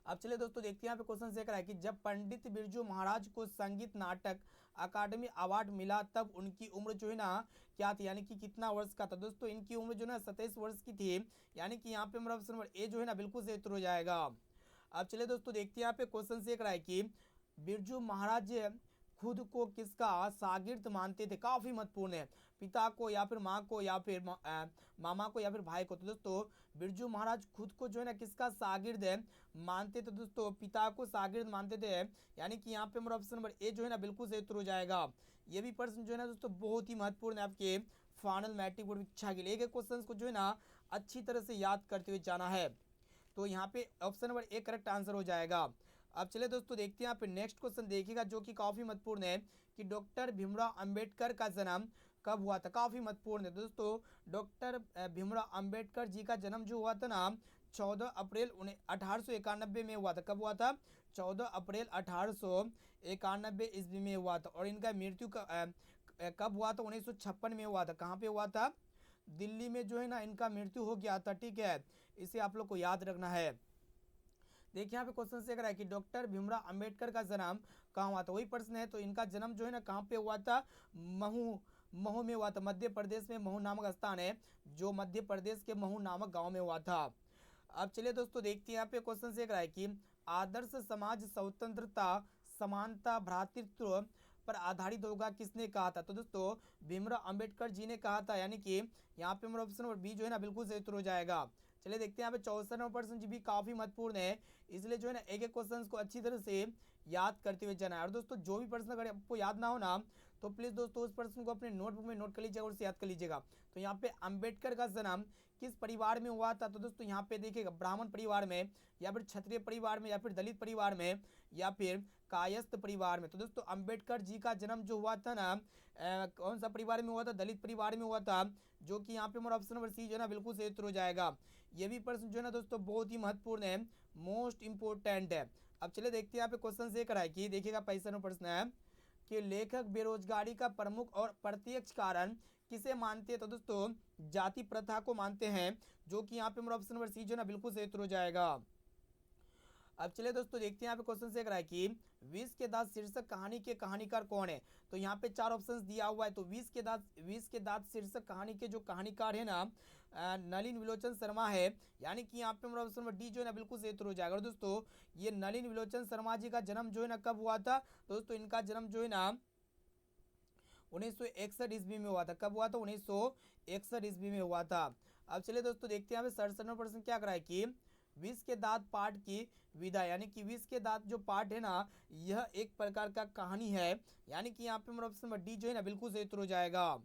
अब चलिए दोस्तों देखते हैं यहाँ पे क्वेश्चन से है कि जब पंडित बिरजू महाराज को संगीत नाटक अकादमी अवार्ड मिला तब उनकी उम्र जो है ना क्या थी, यानी कि कितना वर्ष का था। दोस्तों इनकी उम्र जो है ना 27 वर्ष की थी, यानी कि यहाँ पे हमारा ऑप्शन नंबर ए जो है ना बिल्कुल सही उत्तर हो जाएगा। अब चलिए दोस्तों देखते हैं यहाँ पे क्वेश्चन से है कि बिरजू महाराज खुद को किसका शागिर्द मानते थे। काफी महत्वपूर्ण है, पिता को या फिर माँ को या फिर मामा को या फिर भाई को। तो दोस्तों बिरजू महाराज खुद को जो है ना किसका शागिर्द मानते थे। दोस्तों पिता को शागिर्द मानते थे, यानी कि यहाँ पे हमारा ऑप्शन नंबर ए जो है ना बिल्कुल सही उत्तर हो जाएगा। ये भी प्रश्न जो है ना दोस्तों बहुत ही महत्वपूर्ण है आपके फाइनल मैट्रिक बोर्ड परीक्षा के लिए। एक क्वेश्चन को जो है ना अच्छी तरह से याद करते हुए जाना है, तो यहाँ पे option number A correct answer हो जाएगा। अब चलिए दोस्तों देखते हैं यहाँ पे नेक्स्ट क्वेश्चन देखिएगा, जो कि काफी महत्वपूर्ण है कि डॉक्टर भीमराव अंबेडकर का जन्म कब हुआ था। काफी महत्वपूर्ण है दोस्तों, डॉक्टर भीमराव अंबेडकर जी का जन्म जो हुआ था ना 14 अप्रैल 1891 में हुआ था। कब हुआ था, 14 अप्रैल 1891 ईस्वी में हुआ था। और इनका मृत्यु कब हुआ था, 1956 में हुआ था। कहाँ पे हुआ था, दिल्ली में जो है ना इनका मृत्यु हो गया था। ठीक है, इसे आप लोग को याद रखना है। देखिए यहाँ पे क्वेश्चन से है कि डॉक्टर भीमराव अंबेडकर का जन्म कहाँ हुआ था, वही प्रश्न है। तो इनका जन्म जो है ना कहाँ पे हुआ था, महू में हुआ था। मध्य प्रदेश में महू नामक स्थान है, जो मध्य प्रदेश के महू नामक गांव में हुआ था। अब चलिए दोस्तों देखते हैं यहाँ पे क्वेश्चन से है कि आदर्श समाज स्वतंत्रता समानता भ्रातृत्व पर आधारित होगा किसने कहा था। तो दोस्तों भीमराव अंबेडकर जी ने कहा था, यानी कि यहाँ पे हमारा ऑप्शन नंबर बी जो है ना बिल्कुल सही उत्तर हो जाएगा। चलिए देखते हैं यहाँ पे 64 नंबर प्रश्न जी भी काफी महत्वपूर्ण है, इसलिए जो है ना एक एक क्वेश्चन को अच्छी तरह से याद करते हुए जाना है। और दोस्तों जो भी प्रश्न अगर आपको याद ना हो ना तो प्लीज दोस्तों उस प्रश्न को अपने नोटबुक में नोट कर लीजिएगा और उसे याद कर लीजिएगा। तो यहाँ पे अंबेडकर का जन्म किस परिवार में हुआ था। तो दोस्तों यहाँ पे देखिएगा ब्राह्मण परिवार में या फिर क्षत्रिय परिवार में या फिर दलित परिवार में या फिर कायस्थ परिवार में। तो दोस्तों अंबेडकर जी का जन्म जो हुआ था ना कौन सा परिवार में हुआ था, दलित परिवार में हुआ था, जो कि यहाँ पे हमारा ऑप्शन नंबर सी जो है ना बिल्कुल सही उत्तर हो जाएगा। ये भी प्रश्न जो है ना दोस्तों बहुत ही महत्वपूर्ण है, मोस्ट इंपोर्टेंट है। अब चलिए देखते हैं यहाँ पे क्वेश्चन से कराए कि देखिएगा 65 नंबर प्रश्न है कि लेखक बेरोजगारी का प्रमुख और प्रत्यक्ष कारण किसे मानते हैं। तो दोस्तों जाति प्रथा को मानते हैं, जो कि यहाँ पे हमारा ऑप्शन नंबर सी जो है ना बिल्कुल सही उत्तर हो जाएगा। अब चलिए दोस्तों देखते हैं यहाँ पे क्वेश्चन से है कि विष के दांत शीर्षक कहानी के कहानीकार कौन है। तो यहाँ पे 4 ऑप्शंस दिया हुआ है। तो विष के दांत शीर्षक कहानी के जो कहानीकार है ना नलिन विलोचन शर्मा है, यानी कि यहाँ पे हमारा ऑप्शन नंबर डी जो है ना बिल्कुल सही उत्तर हो जाएगा। और दोस्तों ये नलिन विलोचन शर्मा जी का जन्म जो है ना कब हुआ था, दोस्तों इनका जन्म जो है ना 1961 ईस्वी में हुआ था। कब हुआ था? 1961 ईस्वी में हुआ था। अब चलिए दोस्तों देखते हैं यहाँ पे 67 प्रश्न क्या करा है कि विष के दांत पाठ की विधा, यानी कि विष के दांत जो पाठ है ना, यह एक प्रकार का कहानी है। यानी कि यहाँ पे हमारा ऑप्शन नंबर डी जो है ना बिल्कुल सही उत्तर हो जाएगा।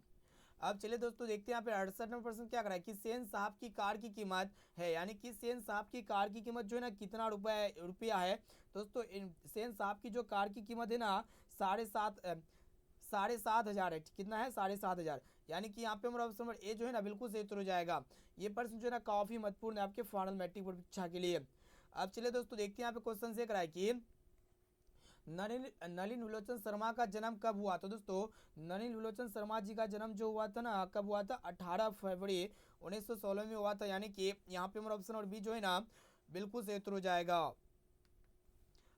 अब चलिए दोस्तों देखते हैं यहाँ पे 68 नंबर प्रश्न क्या करा है कि सेन साहब की कार की कीमत है, यानी कि सेन साहब की कार की कीमत जो है ना कितना रुपया है। दोस्तों सेन साहब की जो कार की कीमत है ना 7,500 है। कितना है? 7,500। यानी कि यहाँ पे हमारा ऑप्शन नंबर ए जो है ना बिल्कुल सही उत्तर हो जाएगा। ये प्रश्न जो है ना काफी महत्वपूर्ण है आपके फाइनल मैट्रिक बोर्ड परीक्षा के लिए। अब चलिए दोस्तों देखते हैं यहाँ पे क्वेश्चन से करा है कि नलिन विलोचन शर्मा का जन्म कब हुआ? तो दोस्तों नलिन विलोचन शर्मा जी का जन्म जो हुआ था ना, कब हुआ था? 18 फरवरी 1916 में हुआ था। यानी कि यहाँ पे हमारा ऑप्शन और बी जो है ना बिल्कुल सही उत्तर हो जाएगा।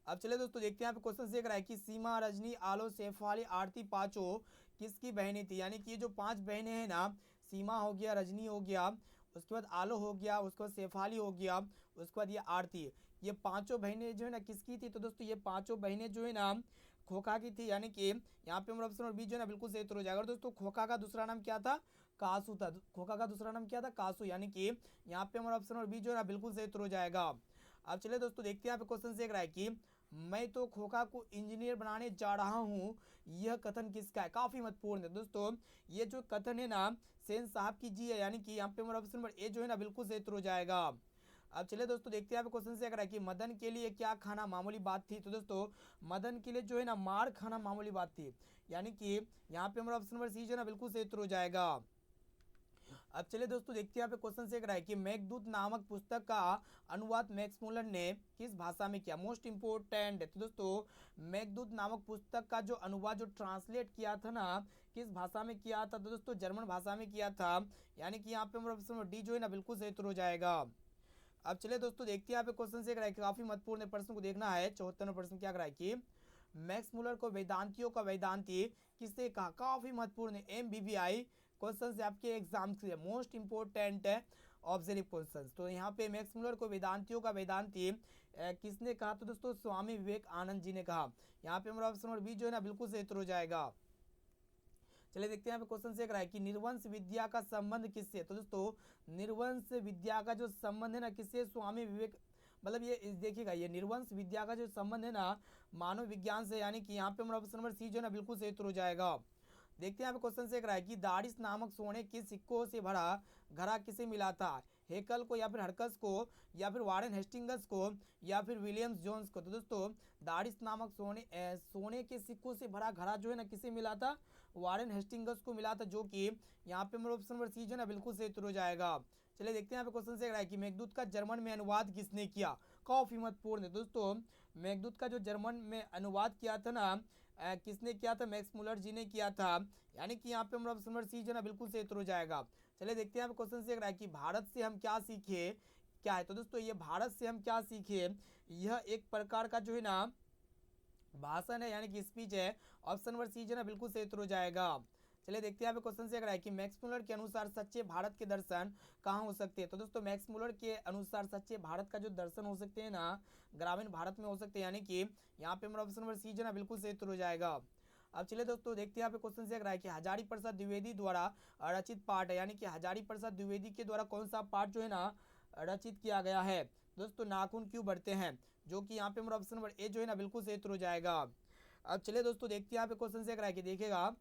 अब चले दोस्तों देखते हैं यहाँ पे क्वेश्चन देख रहा है कि सीमा, रजनी, आलो, शेफाली, आरती पांचों किसकी बहनें थी? यानी कि ये जो 5 बहनें हैं ना, सीमा हो गया, रजनी हो गया, उसके बाद आलो हो गया, उसके बाद शेफाली हो गया, उसके बाद ये आरती, ये पांचों बहनें जो है ना किसकी थी? तो दोस्तों ये पांचों बहनें जो है ना खोखा की थी। यानी कि यहाँ पे हमारा ऑप्शन और बी जो है ना बिल्कुल सही उत्तर हो जाएगा। और दोस्तों खोखा का दूसरा नाम क्या था? कासू था। खोखा का दूसरा नाम क्या था? कासू। यानी कि यहाँ पे हमारा ऑप्शन और बी जो है ना बिल्कुल सही उत्तर हो जाएगा। अब चलिए दोस्तों देखते हैं यहाँ पे क्वेश्चन देख रहा है कि मैं तो खोखा को इंजीनियर बनाने जा रहा हूँ, यह कथन किसका है? काफी महत्वपूर्ण है दोस्तों। ये जो कथन है ना सेन साहब की जी है। यानी कि यहाँ पे हमारा ऑप्शन नंबर ए जो है ना बिल्कुल सही उत्तर हो जाएगा। अब चलिए दोस्तों देखते हैं यहाँ पे क्वेश्चन से है कि मदन के लिए क्या खाना मामूली बात थी? तो दोस्तों मदन के लिए जो है ना मार खाना मामूली बात थी। यानी कि यहाँ पे हमारा ऑप्शन नंबर सी जो है ना बिल्कुल सही उत्तर हो जाएगा। अब चलिए दोस्तों देखते हैं यहाँ पे क्वेश्चन से है कि मेघदूत नामक पुस्तक का अनुवाद मैक्स मुलर ने किस भाषा में किया? मोस्ट इंपोर्टेंट है। तो दोस्तों मेघदूत नामक पुस्तक का जो अनुवाद जो ट्रांसलेट किया था ना किस भाषा में किया था? तो दोस्तों जर्मन भाषा में किया था। यानी कि यहाँ पे हमारा ऑप्शन डी जो है ना बिल्कुल सही उत्तर हो जाएगा। अब चलिए दोस्तों देखते हैं यहाँ पे क्वेश्चन से काफी महत्वपूर्ण प्रश्न को देखना है। 74 प्रश्न क्या कराए कि मैक्स मुलर को वेदांतियों का वेदांती किससे कहा? काफी महत्वपूर्ण है। MBBI क्वेश्चन से आपके एग्जाम के लिए मोस्ट इंपोर्टेंट है ऑब्जर्व क्वेश्चन। तो यहाँ पे मैक्स मुलर को वेदांतियों का वेदांती किसने कहा? तो दोस्तों स्वामी विवेकानंद जी ने कहा। यहाँ पे हमारा ऑप्शन नंबर बी जो है ना बिल्कुल सही उत्तर हो जाएगा। चलिए देखते हैं यहाँ पे क्वेश्चन से है कि निर्वंश विद्या का संबंध किससे? तो दोस्तों निर्वंश विद्या का जो संबंध है ना किससे? स्वामी विवेक, मतलब ये देखिएगा ये निर्वंश विद्या का जो संबंध है ना मानव विज्ञान से। यानी कि यहाँ पे हमारा ऑप्शन नंबर सी जो है ना बिल्कुल सही उत्तर हो जाएगा। देखते हैं यहाँ पे क्वेश्चन से है कि दारिस नामक सोने के सिक्कों से भरा घड़ा किसे मिला था? हेकल को, या फिर हरकस को, या फिर वारेन हेस्टिंग्स को, या फिर विलियम्स जोन्स को? तो दोस्तों दारिस नामक सोने के सिक्कों से भरा घड़ा जो है ना किसे मिला था? वारेन हेस्टिंग्स को मिला था। जो कि यहाँ पे हमारा ऑप्शन नंबर सी जो है ना बिल्कुल सही उत्तर हो जाएगा। चलिए देखते हैं यहाँ पे क्वेश्चन से है कि मेघदूत का जर्मन में अनुवाद किसने किया? काफी महत्वपूर्ण है दोस्तों। मेघदूत का जो जर्मन में अनुवाद किया था ना किसने किया था? मैक्स मुलर जी ने किया था। यानी कि यहाँ पे हमारा ऑप्शन नंबर सी जो है ना बिल्कुल सही उत्तर हो जाएगा। चलिए देखते हैं यहाँ पे क्वेश्चन से है कि भारत से हम क्या सीखे क्या है? तो दोस्तों ये भारत से हम क्या सीखे यह एक प्रकार का जो है ना भाषण है, यानी कि स्पीच है। ऑप्शन नंबर सी जो है ना बिल्कुल सही उत्तर हो जाएगा। चलिए देखते हैं यहाँ पे क्वेश्चन से है कि मैक्स मुलर के अनुसार सच्चे भारत के दर्शन कहाँ हो सकते हैं? तो दोस्तों मैक्स मुलर के अनुसार सच्चे भारत का जो दर्शन हो सकते हैं ना ग्रामीण भारत में हो सकते हैं। यानी कि यहाँ पे हमारा ऑप्शन नंबर सी जो है ना बिल्कुल सही उत्तर हो जाएगा। अब चलिए दोस्तों देखते हैं यहाँ पे क्वेश्चन से है कि हजारी प्रसाद द्विवेदी द्वारा रचित पाठ है। यानी कि हजारी प्रसाद द्विवेदी के द्वारा कौन सा पाठ जो है ना रचित किया गया है? दोस्तों नाखून क्यों बढ़ते हैं? जो कि यहाँ पे हमारा ऑप्शन नंबर ए जो है ना बिल्कुल सही उत्तर हो जाएगा। अब चलिए दोस्तों देखते हैं यहाँ पे क्वेश्चन से है कि देखिएगा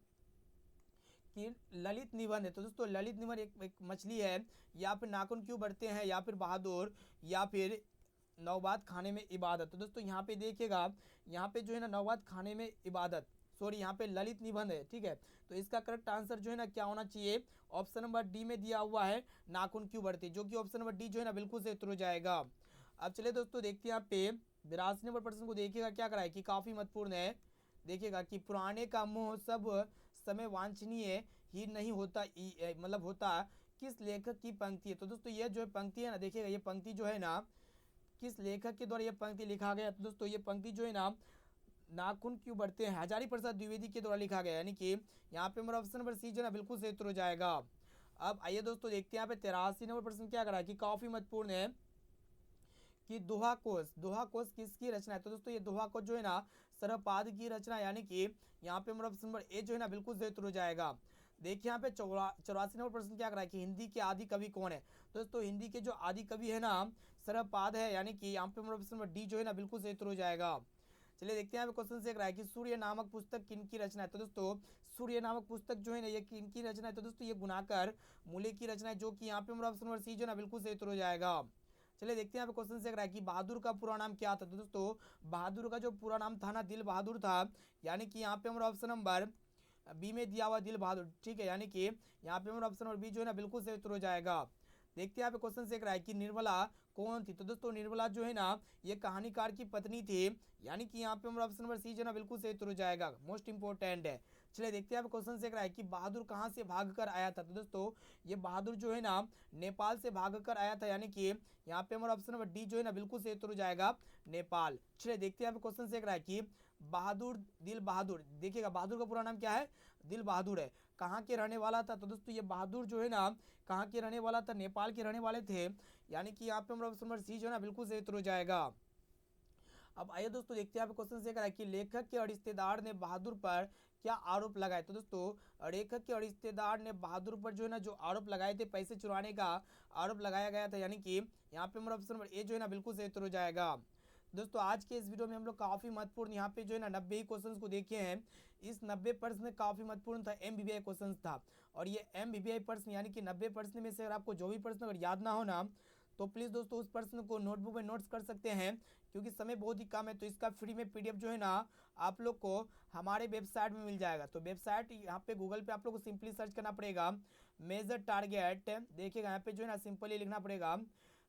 कि ललित निबंध है। तो दोस्तों ललित निबंध एक मछली है, या फिर नाखून क्यों बढ़ते हैं, या फिर बहादुर, या फिर नौबात खाने में इबादत? तो दोस्तों यहाँ पे देखिएगा यहाँ पे जो है ना नौबात खाने में इबादत, सॉरी यहाँ पे ललित निबंध है। ठीक है, तो इसका करेक्ट आंसर जो है ना क्या होना चाहिए? ऑप्शन नंबर डी में दिया हुआ है नाखून क्यों बढ़ते, जो कि ऑप्शन नंबर डी जो है ना बिल्कुल से उत्तर हो जाएगा। अब चलिए दोस्तों देखते हैं यहाँ पे 82 नंबर प्रश्न को देखिएगा क्या कराए कि काफी महत्वपूर्ण है। देखिएगा कि पुराने का मोह सब समय वांछनीय ही नहीं होता, मतलब होता किस लेखक की पंक्ति है? तो दोस्तों ये जो है पंक्ति है ना, देखिएगा ये पंक्ति जो है ना किस लेखक के द्वारा ये पंक्ति लिखा गया? तो दोस्तों ये पंक्ति जो है ना नाखून क्यों बढ़ते हैं हजारी प्रसाद द्विवेदी के द्वारा लिखा गया। यानी कि यहाँ पे हमारा ऑप्शन नंबर सी जो है ना बिल्कुल सही उत्तर हो जाएगा। अब आइए दोस्तों देखते हैं यहाँ पे 83 नंबर प्रश्न क्या करा कि काफी महत्वपूर्ण है कि दोहा कोश किसकी रचना है? तो दोस्तों ये दोहा कोश जो है ना सरहपाद की रचना, यानी कि यहाँ पे हमारा ऑप्शन नंबर ए जो है ना बिल्कुल सही उत्तर हो जाएगा। देखिए यहाँ पे 84 नंबर प्रश्न क्या करा है कि हिंदी के आदि कवि कौन है। तो दोस्तों हिंदी के जो आदि कवि है ना सरहपाद है, यानी कि यहाँ पे हमारा ऑप्शन नंबर डी जो है ना बिल्कुल सही उत्तर हो जाएगा। चलिए देखते हैं यहाँ पे क्वेश्चन से रहा है कि सूर्य नामक पुस्तक किनकी रचना है। तो दोस्तों सूर्य नामक पुस्तक जो है ना ये किनकी रचना है। तो दोस्तों ये गुनाकर मूले की रचना है, जो कि यहाँ पे हमारा ऑप्शन नंबर सी जो है ना बिल्कुल सही उत्तर हो जाएगा। चलिए देखते हैं यहाँ पे क्वेश्चन से रहा है कि बहादुर का पूरा नाम क्या था। तो दोस्तों बहादुर का जो पूरा नाम था ना दिल बहादुर था, यानी कि यहाँ पे हमारा ऑप्शन नंबर बी में दिया हुआ दिल बहादुर, ठीक है, यानी कि यहाँ पे हमारा ऑप्शन नंबर बी जो है ना बिल्कुल सही उत्तर हो जाएगा। देखते हैं यहाँ पे क्वेश्चन से रहा है कि निर्मला कौन थी। तो दोस्तों निर्मला जो है ना ये कहानीकार की पत्नी थी, यानी कि यहाँ पे हमारा ऑप्शन नंबर सी जो है ना बिल्कुल सही उत्तर हो जाएगा, मोस्ट इंपोर्टेंट है। चलिए देखते हैं यहाँ पे क्वेश्चन से रहा है कि बहादुर कहाँ से भाग कर आया था। तो दोस्तों ये बहादुर जो है ना नेपाल से भाग कर आया था, यानी कि यहाँ पे हमारा ऑप्शन नंबर डी जो है ना बिल्कुल सही उत्तर हो जाएगा, नेपाल। चलिए देखते हैं यहाँ पे क्वेश्चन से रहा है कि बहादुर दिल बहादुर, देखिएगा बहादुर का पूरा नाम क्या है, दिल बहादुर है, कहाँ के रहने वाला था। तो दोस्तों ये बहादुर जो है ना कहाँ के रहने वाला था, नेपाल के रहने वाले थे, यानी कि यहाँ पे हमारा ऑप्शन नंबर सी जो है ना बिल्कुल सही उत्तर हो जाएगा। अब आइए दोस्तों देखते हैं यहाँ पे क्वेश्चन से करा है कि लेखक के रिश्तेदार ने बहादुर पर क्या आरोप लगाए। तो दोस्तों लेखक के रिश्तेदार ने बहादुर पर जो है ना जो आरोप लगाए थे पैसे चुराने का आरोप लगाया गया था, यानी कि यहाँ पे हमारा ऑप्शन नंबर ए जो है ना बिल्कुल सही उत्तर हो जाएगा। दोस्तों आज के इस वीडियो में हम लोग काफ़ी महत्वपूर्ण यहाँ पे जो है ना 90 ही क्वेश्चंस को देखे हैं। इस 90 प्रश्न काफ़ी महत्वपूर्ण था, MBBI क्वेश्चंस था, और ये MBBI प्रश्न यानी कि 90 प्रश्न में से अगर आपको जो भी प्रश्न अगर याद ना हो ना तो प्लीज़ दोस्तों उस प्रश्न को नोटबुक में नोट्स कर सकते हैं, क्योंकि समय बहुत ही कम है। तो इसका फ्री में PDF जो है ना आप लोग को हमारे वेबसाइट में मिल जाएगा। तो वेबसाइट यहाँ पे गूगल पे आप लोग को सिंपली सर्च करना पड़ेगा मेजर टारगेट, देखिएगा यहाँ पे जो है ना सिंपली लिखना पड़ेगा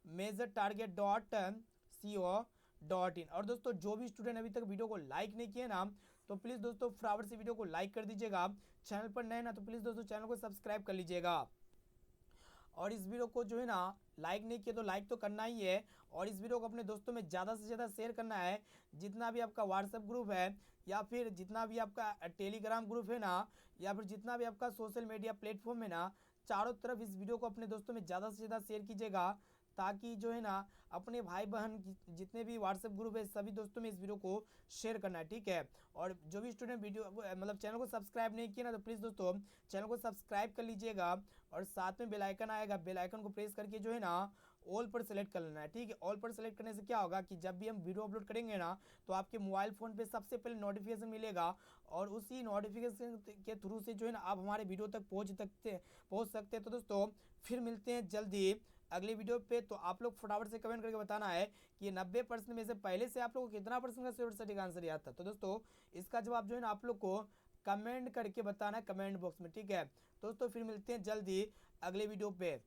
measure-target.co.in। और दोस्तों जो भी स्टूडेंट अभी तक वीडियो को लाइक नहीं किए ना तो प्लीज़ दोस्तों फटाफट से वीडियो को लाइक कर दीजिएगा। चैनल पर नए ना तो प्लीज़ दोस्तों चैनल को सब्सक्राइब कर लीजिएगा। और इस वीडियो को जो है ना लाइक नहीं किया तो लाइक तो करना ही है, और इस वीडियो को अपने दोस्तों में ज़्यादा से ज़्यादा शेयर करना है। जितना भी आपका व्हाट्सएप ग्रुप है या फिर जितना भी आपका टेलीग्राम ग्रुप है ना या फिर जितना भी आपका सोशल मीडिया प्लेटफॉर्म है ना, चारों तरफ इस वीडियो को अपने दोस्तों में ज़्यादा से ज़्यादा शेयर कीजिएगा, ताकि जो है ना अपने भाई बहन जितने भी व्हाट्सएप ग्रुप है सभी दोस्तों में इस वीडियो को शेयर करना है, ठीक है। और जो भी स्टूडेंट वीडियो मतलब चैनल को सब्सक्राइब नहीं किया ना तो प्लीज़ दोस्तों चैनल को सब्सक्राइब कर लीजिएगा, और साथ में बेल आइकन आएगा, बेल आइकन को प्रेस करके जो है ना ऑल पर सेलेक्ट कर लेना है, ठीक है। ऑल पर सेलेक्ट करने से क्या होगा कि जब भी हम वीडियो अपलोड करेंगे ना तो आपके मोबाइल फ़ोन पे सबसे पहले नोटिफिकेशन मिलेगा, और उसी नोटिफिकेशन के थ्रू से जो है ना आप हमारे वीडियो तक पहुँच सकते हैं। तो दोस्तों फिर मिलते हैं जल्दी अगले वीडियो पे। तो आप लोग फटाफट से कमेंट करके बताना है कि 90 प्रश्न में से पहले से आप लोग को कितना प्रश्न का सटीक आंसर याद था। तो दोस्तों इसका जवाब जो है ना आप लोग को कमेंट करके बताना है कमेंट बॉक्स में, ठीक है। दोस्तों फिर मिलते हैं जल्दी अगले वीडियो पे।